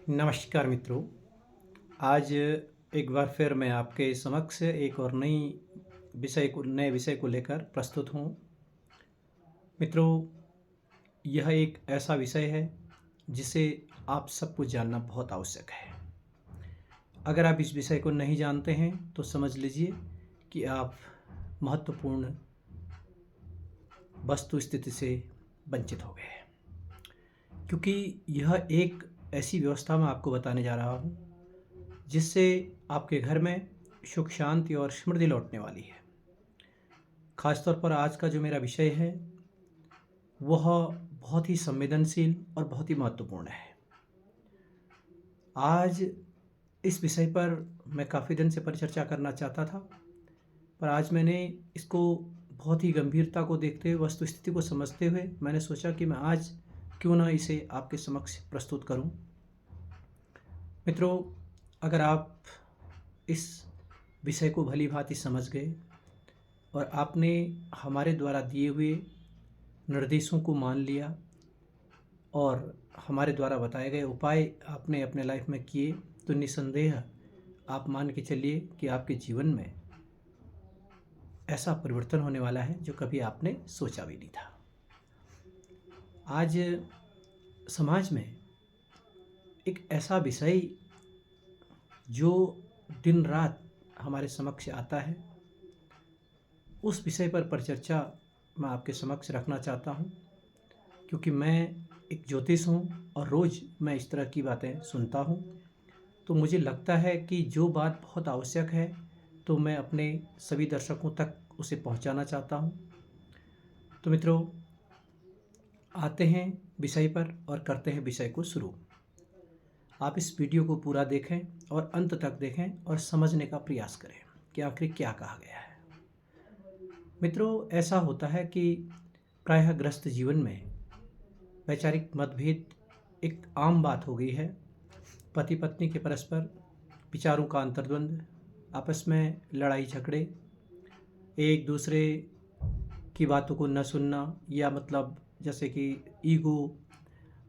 नमस्कार मित्रों। आज एक बार फिर मैं आपके समक्ष एक और नए विषय को लेकर प्रस्तुत हूँ। मित्रों, यह एक ऐसा विषय है जिसे आप सबको जानना बहुत आवश्यक है। अगर आप इस विषय को नहीं जानते हैं तो समझ लीजिए कि आप महत्वपूर्ण वस्तु स्थिति से वंचित हो गए हैं, क्योंकि यह एक ऐसी व्यवस्था मैं आपको बताने जा रहा हूँ जिससे आपके घर में सुख शांति और समृद्धि लौटने वाली है। खासतौर पर आज का जो मेरा विषय है वह बहुत ही संवेदनशील और बहुत ही महत्वपूर्ण है। आज इस विषय पर मैं काफ़ी दिन से परिचर्चा करना चाहता था, पर आज मैंने इसको बहुत ही गंभीरता को देखते हुए, वस्तु स्थिति को समझते हुए मैंने सोचा कि मैं आज क्यों ना इसे आपके समक्ष प्रस्तुत करूं। मित्रों, अगर आप इस विषय को भली भांति समझ गए और आपने हमारे द्वारा दिए हुए निर्देशों को मान लिया और हमारे द्वारा बताए गए उपाय आपने अपने लाइफ में किए, तो निसंदेह आप मान के चलिए कि आपके जीवन में ऐसा परिवर्तन होने वाला है जो कभी आपने सोचा भी नहीं था। आज समाज में एक ऐसा विषय जो दिन रात हमारे समक्ष आता है, उस विषय पर परिचर्चा मैं आपके समक्ष रखना चाहता हूँ, क्योंकि मैं एक ज्योतिष हूँ और रोज़ मैं इस तरह की बातें सुनता हूँ। तो मुझे लगता है कि जो बात बहुत आवश्यक है तो मैं अपने सभी दर्शकों तक उसे पहुँचाना चाहता हूँ। तो मित्रों, आते हैं विषय पर और करते हैं विषय को शुरू। आप इस वीडियो को पूरा देखें और अंत तक देखें और समझने का प्रयास करें कि आखिर क्या कहा गया है। मित्रों, ऐसा होता है कि प्रायः ग्रस्त जीवन में वैचारिक मतभेद एक आम बात हो गई है। पति पत्नी के परस्पर विचारों का अंतर्द्वंद, आपस में लड़ाई झगड़े, एक दूसरे की बातों को न सुनना, या मतलब जैसे कि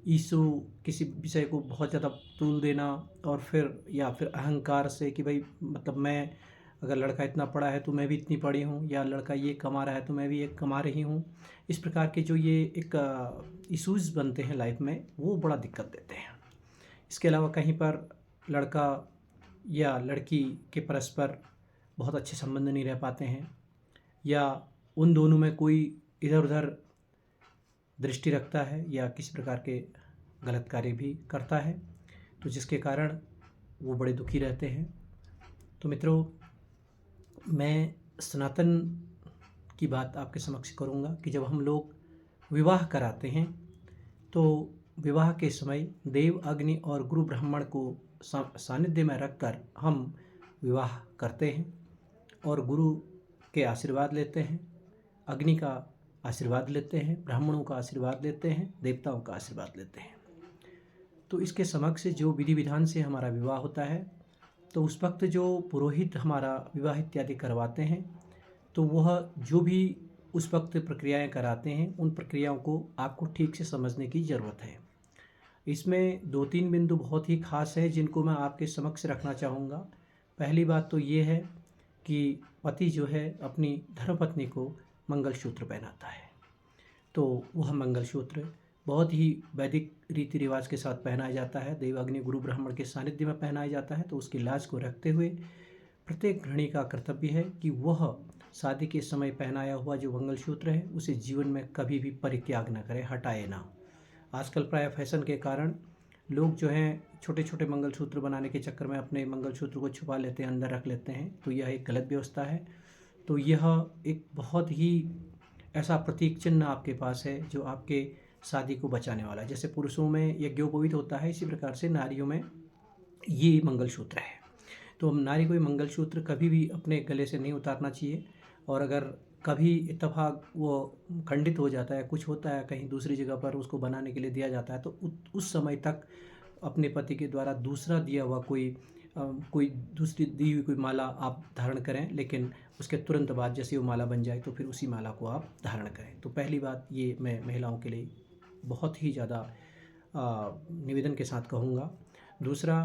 ईसु किसी विषय को बहुत ज़्यादा तूल देना, और फिर अहंकार से कि भाई मतलब मैं, अगर लड़का इतना पढ़ा है तो मैं भी इतनी पढ़ी हूँ, या लड़का ये कमा रहा है तो मैं भी ये कमा रही हूँ। इस प्रकार के जो ये एक इश्यूज़ बनते हैं लाइफ में, वो बड़ा दिक्कत देते हैं। इसके अलावा कहीं पर लड़का या लड़की के परस्पर बहुत अच्छे संबंध नहीं रह पाते हैं, या उन दोनों में कोई इधर उधर दृष्टि रखता है या किसी प्रकार के गलत कार्य भी करता है, तो जिसके कारण वो बड़े दुखी रहते हैं। तो मित्रों, मैं सनातन की बात आपके समक्ष करूंगा कि जब हम लोग विवाह कराते हैं तो विवाह के समय देव, अग्नि और गुरु ब्राह्मण को सानिध्य में रखकर हम विवाह करते हैं और गुरु के आशीर्वाद लेते हैं, अग्नि का आशीर्वाद लेते हैं, ब्राह्मणों का आशीर्वाद लेते हैं, देवताओं का आशीर्वाद लेते हैं। तो इसके समक्ष जो विधि विधान से हमारा विवाह होता है, तो उस वक्त जो पुरोहित हमारा विवाह इत्यादि करवाते हैं, तो वह जो भी उस वक्त प्रक्रियाएं कराते हैं, उन प्रक्रियाओं को आपको ठीक से समझने की ज़रूरत है। इसमें 2-3 बिंदु बहुत ही खास है जिनको मैं आपके समक्ष रखना चाहूँगा। पहली बात तो ये है कि पति जो है अपनी धर्मपत्नी को मंगलसूत्र पहनाता है, तो वह मंगलसूत्र बहुत ही वैदिक रीति रिवाज के साथ पहनाया जाता है, देव, अग्नि, गुरु ब्राह्मण के सानिध्य में पहनाया जाता है। तो उसकी लाज को रखते हुए प्रत्येक गृहिणी का कर्तव्य है कि वह शादी के समय पहनाया हुआ जो मंगलसूत्र है उसे जीवन में कभी भी परित्याग न करे, हटाए ना। आजकल प्राय फैशन के कारण लोग जो हैं छोटे छोटे मंगलसूत्र बनाने के चक्कर में अपने मंगलसूत्र को छुपा लेते हैं, अंदर रख लेते हैं, तो यह एक गलत व्यवस्था है। तो यह एक बहुत ही ऐसा प्रतीक चिन्ह आपके पास है जो आपके शादी को बचाने वाला है। जैसे पुरुषों में यज्ञोपवीत होता है, इसी प्रकार से नारियों में ये मंगलसूत्र है। तो नारी को ये मंगलसूत्र कभी भी अपने गले से नहीं उतारना चाहिए, और अगर कभी इत्तेफाक वो खंडित हो जाता है, कुछ होता है कहीं दूसरी जगह पर उसको बनाने के लिए दिया जाता है, तो उस समय तक अपने पति के द्वारा दूसरा दिया हुआ कोई दूसरी दी हुई कोई माला आप धारण करें, लेकिन उसके तुरंत बाद जैसे वो माला बन जाए तो फिर उसी माला को आप धारण करें। तो पहली बात ये मैं महिलाओं के लिए बहुत ही ज़्यादा निवेदन के साथ कहूँगा। दूसरा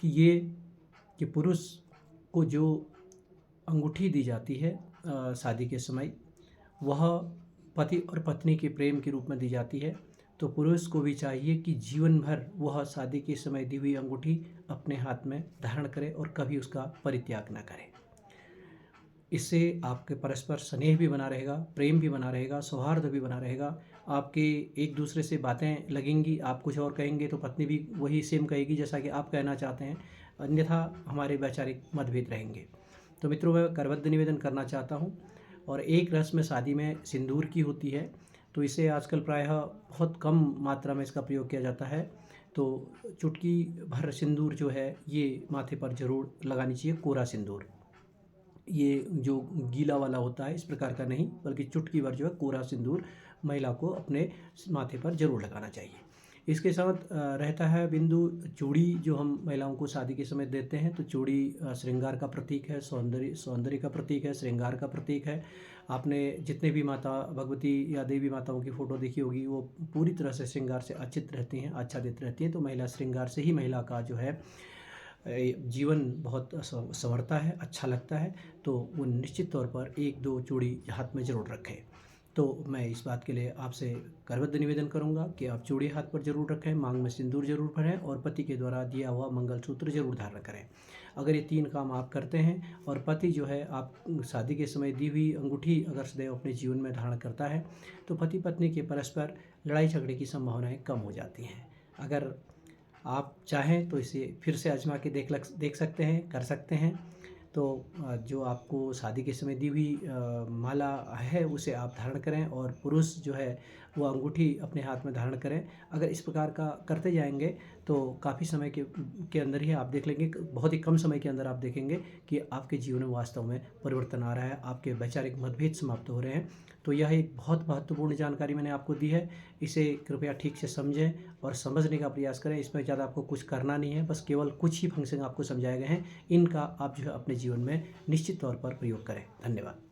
कि पुरुष को जो अंगूठी दी जाती है शादी के समय, वह पति और पत्नी के प्रेम के रूप में दी जाती है। तो पुरुष को भी चाहिए कि जीवन भर वह शादी के समय दी हुई अंगूठी अपने हाथ में धारण करे और कभी उसका परित्याग न करे। इससे आपके परस्पर स्नेह भी बना रहेगा, प्रेम भी बना रहेगा, सौहार्द भी बना रहेगा। आपके एक दूसरे से बातें लगेंगी, आप कुछ और कहेंगे तो पत्नी भी वही सेम कहेगी जैसा कि आप कहना चाहते हैं, अन्यथा हमारे वैचारिक मतभेद रहेंगे। तो मित्रों, मैं करबद्ध निवेदन करना चाहता हूँ। और एक रस्म शादी में सिंदूर की होती है, तो इसे आजकल प्रायः बहुत कम मात्रा में इसका प्रयोग किया जाता है। तो चुटकी भर सिंदूर जो है ये माथे पर जरूर लगानी चाहिए, कोरा सिंदूर। ये जो गीला वाला होता है इस प्रकार का नहीं, बल्कि चुटकी भर जो है कोरा सिंदूर महिला को अपने माथे पर जरूर लगाना चाहिए। इसके साथ रहता है बिंदु चूड़ी, जो हम महिलाओं को शादी के समय देते हैं। तो चूड़ी श्रृंगार का प्रतीक है, सौंदर्य का प्रतीक है, श्रृंगार का प्रतीक है। आपने जितने भी माता भगवती या देवी माताओं की फ़ोटो देखी होगी, वो पूरी तरह से श्रृंगार से आच्छादित रहती हैं, आच्छादित रहती हैं। तो महिला श्रृंगार से ही महिला का जो है जीवन बहुत संवरता है, अच्छा लगता है। तो वो निश्चित तौर पर 1-2 चूड़ी हाथ में ज़रूर रखें। तो मैं इस बात के लिए आपसे करबद्ध निवेदन करूंगा कि आप चूड़ी हाथ पर जरूर रखें, मांग में सिंदूर जरूर भरें और पति के द्वारा दिया हुआ मंगलसूत्र जरूर धारण करें। अगर ये 3 काम आप करते हैं और पति जो है आप शादी के समय दी हुई अंगूठी अगर सदैव अपने जीवन में धारण करता है, तो पति पत्नी के परस्पर लड़ाई झगड़े की संभावनाएं कम हो जाती हैं। अगर आप चाहें तो इसे फिर से आजमा के देख सकते हैं, कर सकते हैं। तो जो आपको शादी के समय दी हुई माला है उसे आप धारण करें और पुरुष जो है वो अंगूठी अपने हाथ में धारण करें। अगर इस प्रकार का करते जाएंगे तो काफ़ी समय के अंदर ही आप देख लेंगे, बहुत ही कम समय के अंदर आप देखेंगे कि आपके जीवन में वास्तव में परिवर्तन आ रहा है, आपके वैचारिक मतभेद समाप्त हो रहे हैं। तो यह एक बहुत महत्वपूर्ण जानकारी मैंने आपको दी है। इसे कृपया ठीक से समझें और समझने का प्रयास करें। इसमें ज़्यादा आपको कुछ करना नहीं है, बस केवल कुछ ही फंक्शन आपको समझाए गए हैं। इनका आप जो है अपने जीवन में निश्चित तौर पर प्रयोग करें। धन्यवाद।